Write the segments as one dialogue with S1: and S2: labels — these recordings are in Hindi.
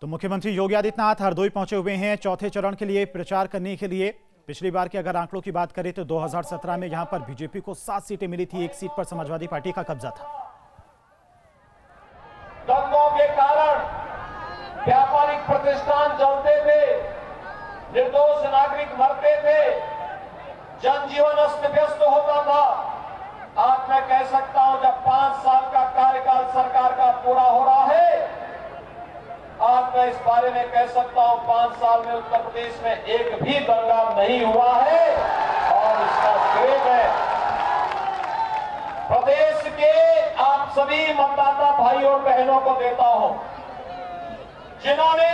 S1: मुख्यमंत्री योगी आदित्यनाथ हरदोई पहुंचे हुए हैं चौथे चरण के लिए प्रचार करने के लिए। पिछली बार के अगर आंकड़ों की बात करें तो 2017 में यहां पर बीजेपी को 7 सीटें मिली थी, 1 सीट पर समाजवादी पार्टी का कब्जा था।
S2: दंगों के कारण व्यापारिक प्रतिष्ठान जलते थे, निर्दोष नागरिक मरते थे, जनजीवन अस्त व्यस्त होता था। आज मैं कह सकता हूं जब 5 साल का कार्यकाल सरकार का पूरा हो रहा है, आज मैं इस बारे में कह सकता हूं 5 साल में उत्तर प्रदेश में एक भी दंगा नहीं हुआ है और इसका श्रेय मैं प्रदेश के आप सभी मतदाता भाई और बहनों को देता हूं, जिन्होंने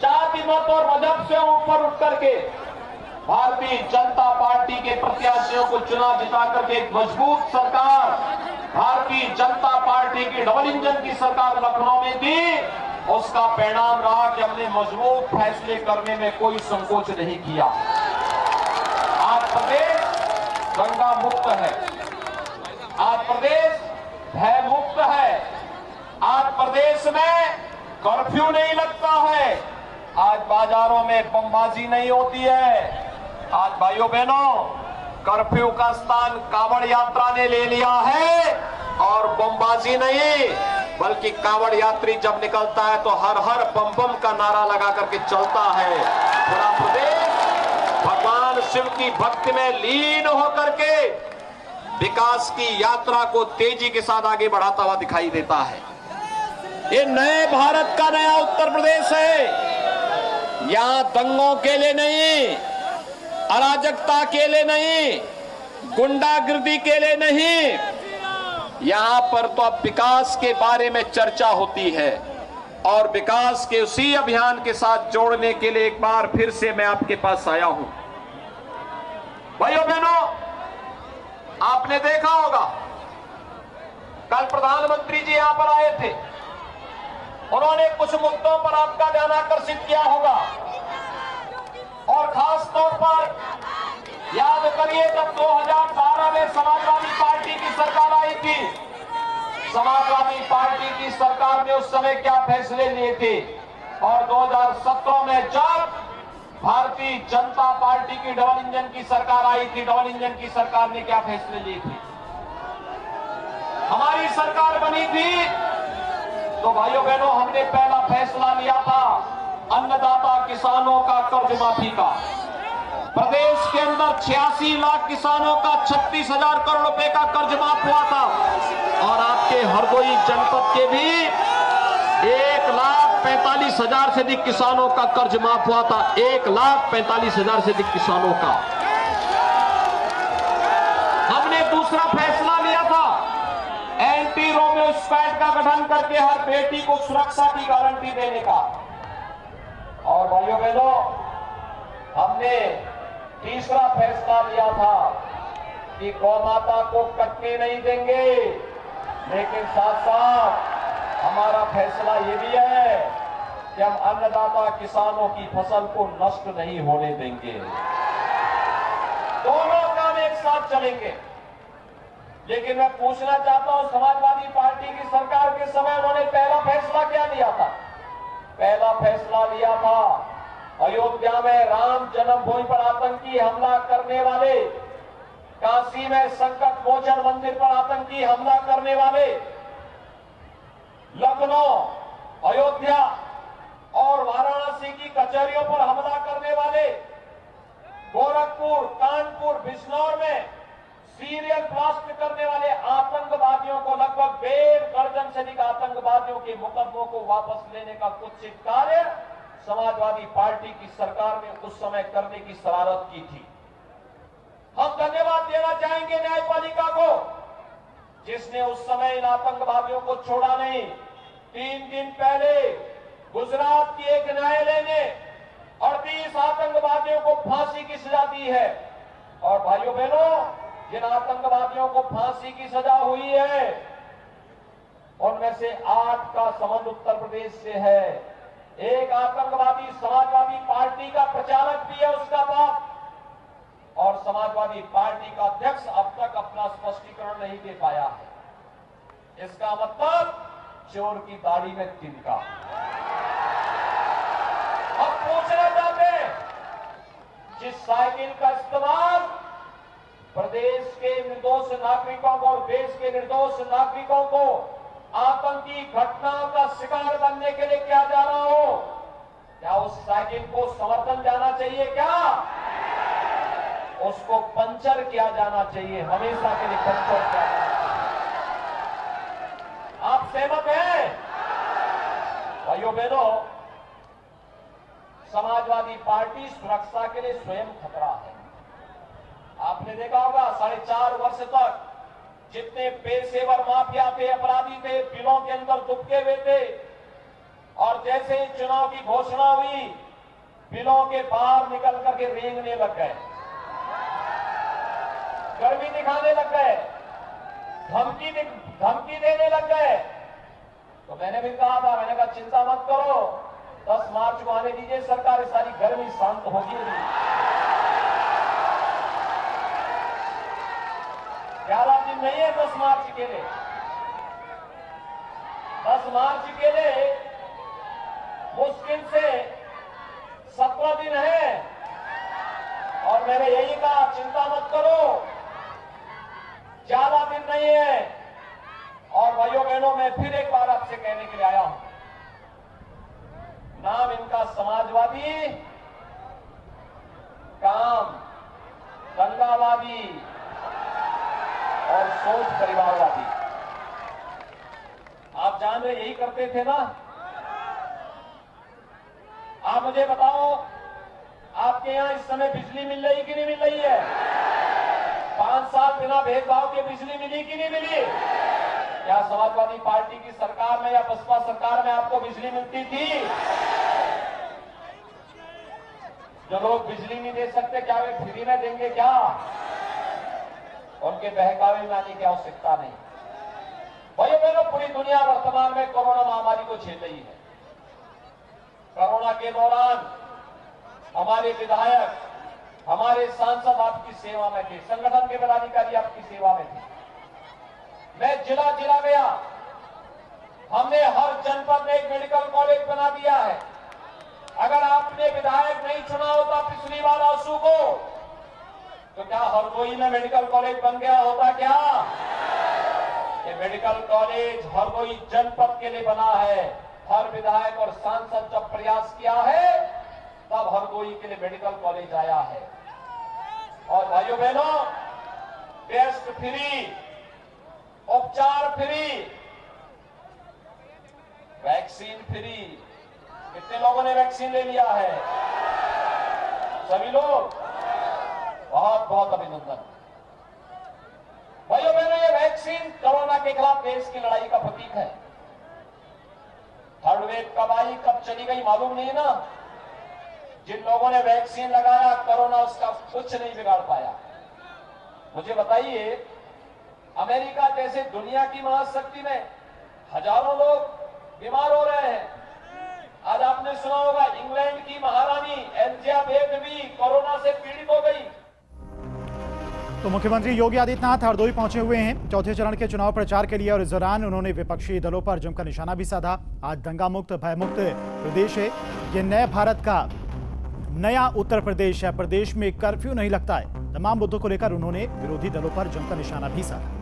S2: जाति मत और मजहब से ऊपर उठ करके भारतीय जनता पार्टी के प्रत्याशियों को चुनाव जिता करके एक मजबूत सरकार भारतीय जनता पार्टी की डबल इंजन की सरकार लखनऊ में दी। उसका परिणाम रहा कि हमने मजबूत फैसले करने में कोई संकोच नहीं किया। आज प्रदेश दंगा मुक्त है, आज प्रदेश भय मुक्त है, आज प्रदेश में कर्फ्यू नहीं लगता है, आज बाजारों में बमबाजी नहीं होती है। आज भाइयों बहनों, कर्फ्यू का स्थान कांवड़ यात्रा ने ले लिया है और बमबाजी नहीं, बल्कि कांवड़ यात्री जब निकलता है तो हर हर बम बम का नारा लगा करके चलता है। पूरा प्रदेश भगवान शिव की भक्ति में लीन होकर के विकास की यात्रा को तेजी के साथ आगे बढ़ाता हुआ दिखाई देता है। ये नए भारत का नया उत्तर प्रदेश है। यहां दंगों के लिए नहीं, अराजकता के लिए नहीं, गुंडागिर्दी के लिए नहीं, यहां पर तो अब विकास के बारे में चर्चा होती है और विकास के उसी अभियान के साथ जोड़ने के लिए एक बार फिर से मैं आपके पास आया हूं। भाइयों बहनों, आपने देखा होगा कल प्रधानमंत्री जी यहां पर आए थे, उन्होंने कुछ मुद्दों पर आपका ध्यान आकर्षित किया होगा और खास तौर पर याद करिए जब 2012 में समाजवादी पार्टी की सरकार आई थी, समाजवादी पार्टी की सरकार ने उस समय क्या फैसले लिए थे और 2017 में जब भारतीय जनता पार्टी की डबल इंजन की सरकार आई थी, डबल इंजन की सरकार ने क्या फैसले लिए थे। हमारी सरकार बनी थी तो भाइयों बहनों हमने पहला फैसला लिया था अन्नदाता किसानों का कर्ज माफी का। प्रदेश के अंदर 86 लाख किसानों का 36,000 करोड़ रुपए का कर्ज माफ हुआ था और आपके हरदोई जनपद के भी 1,45,000 से अधिक किसानों का कर्ज माफ हुआ था। 1,45,000 से अधिक किसानों का। हमने दूसरा फैसला लिया था एंटी रोमियो स्क्वाड का गठन करके हर बेटी को सुरक्षा की गारंटी देने का। और भाइयों बहनों, हमने तीसरा फैसला लिया था कि गौ माता को कटने नहीं देंगे, लेकिन साथ साथ हमारा फैसला ये भी है कि हम अन्नदाता किसानों की फसल को नष्ट नहीं होने देंगे। दोनों काम एक साथ चलेंगे। लेकिन मैं पूछना चाहता हूं, समाजवादी पार्टी की सरकार के समय उन्होंने पहला फैसला क्या लिया था? पहला फैसला लिया था अयोध्या में राम जन्मभूमि पर आतंकी हमला करने वाले, काशी में संकट मोचन मंदिर पर आतंकी हमला करने वाले, लखनऊ, अयोध्या और वाराणसी की कचहरियों पर हमला करने वाले, गोरखपुर, कानपुर, बिजनौर में सीरियल ब्लास्ट करने वाले आतंकवादियों को, लगभग 1.5 दर्जन से अधिक आतंकवादियों के मुकदमों को वापस लेने का कुछ कार्य समाजवादी पार्टी की सरकार ने उस समय करने की शरारत की थी। हम धन्यवाद देना चाहेंगे न्यायपालिका को, जिसने उस समय इन आतंकवादियों को छोड़ा नहीं। 3 दिन पहले गुजरात की एक न्यायालय ने 38 आतंकवादियों को फांसी की सजा दी है। और भाइयों बहनों, जिन आतंकवादियों को फांसी की सजा हुई है उनमें से 8 का संबंध उत्तर प्रदेश से है। एक आतंकवादी समाजवादी पार्टी का प्रचारक भी है, उसका बाप, और समाजवादी पार्टी का अध्यक्ष अब तक अपना स्पष्टीकरण नहीं दे पाया है। इसका मतलब चोर की दाढ़ी में तिनका। पूछना चाहते हैं, जिस साइकिल का इस्तेमाल प्रदेश के निर्दोष नागरिकों को और देश के निर्दोष नागरिकों को आतंकी घटनाओं का शिकार बनने के लिए किया जा रहा हो, क्या उस साइकिल को समर्थन जाना चाहिए? क्या उसको पंचर किया जाना चाहिए? हमेशा के लिए पंचर किया जाना चाहिए। आप सहमत हैं? भाइयों बहनों, समाजवादी पार्टी सुरक्षा के लिए स्वयं खतरा है। आपने देखा होगा 4.5 वर्ष तक जितने पेशेवर माफिया थे, अपराधी थे, बिलों के अंदर दुबके हुए थे, और जैसे ही चुनाव की घोषणा हुई, बिलों के बाहर निकल करके रेंगने लग गए, गर्मी दिखाने लग गए, धमकी देने लग गए। तो मैंने भी कहा था, मैंने कहा चिंता मत करो, 10 मार्च को आने दीजिए, सरकार सारी गर्मी शांत होगी। 11 दिन नहीं है 10 मार्च के लिए। 10 मार्च के लिए मुश्किल से 17 दिन है, और मैंने यही कहा चिंता मत करो, ज्यादा दिन नहीं है। और भाइयों बहनों, मैं फिर एक बार आपसे कहने के लिए आया हूं, नाम इनका समाजवादी, काम दंगावादी और सोच परिवारवादी। आप जान रहे यही करते थे ना? आप मुझे बताओ, आपके यहां इस समय बिजली मिल रही कि नहीं मिल रही है? 5 साल बिना भेदभाव के बिजली मिली कि नहीं मिली? क्या समाजवादी पार्टी की सरकार में या बसपा सरकार में आपको बिजली मिलती थी? जो लोग बिजली नहीं दे सकते, क्या वे फ्री में देंगे? क्या उनके बहकावे में आने की आवश्यकता नहीं। भाइयों बहनों, पूरी दुनिया वर्तमान में कोरोना महामारी को झेल रही है। कोरोना के दौरान हमारे विधायक, हमारे सांसद आपकी सेवा में थे, संगठन के पदाधिकारी आपकी सेवा में थे। मैं जिला जिला गया, हमने हर जनपद में एक मेडिकल कॉलेज बना दिया है। अगर आपने विधायक नहीं चुना होता पिछली बार आंसू को, तो क्या हरदोई में मेडिकल कॉलेज बन गया होता? क्या ये मेडिकल कॉलेज हरदोई जनपद के लिए बना है? हर विधायक और सांसद जब प्रयास किया है, तब हरदोई के लिए मेडिकल कॉलेज आया है। और भाइयों बहनों, टेस्ट फ्री, उपचार फ्री, वैक्सीन फ्री। कितने लोगों ने वैक्सीन ले लिया है? सभी लोग, बहुत बहुत अभिनंदन। भाइयों बहनों, ये वैक्सीन कोरोना के खिलाफ देश की लड़ाई का प्रतीक है। थर्ड वेव कब आई, कब चली गई मालूम नहीं ना। जिन लोगों ने वैक्सीन लगाया, कोरोना उसका कुछ नहीं बिगाड़ पाया। मुझे बताइए, अमेरिका जैसे दुनिया की महाशक्ति में हजारों लोग बीमार हो रहे हैं। आज आपने सुना होगा, इंग्लैंड की महारानी एलिजाबेथ भी कोरोना से पीड़ित हो गई।
S1: तो मुख्यमंत्री योगी आदित्यनाथ हरदोई पहुंचे हुए हैं चौथे चरण के चुनाव प्रचार के लिए, और इस दौरान उन्होंने विपक्षी दलों पर जमकर निशाना भी साधा। आज दंगा मुक्त, भयमुक्त प्रदेश है, ये नए भारत का नया उत्तर प्रदेश है। प्रदेश में कर्फ्यू नहीं लगता है। तमाम मुद्दों को लेकर उन्होंने विरोधी दलों पर जमकर निशाना भी साधा।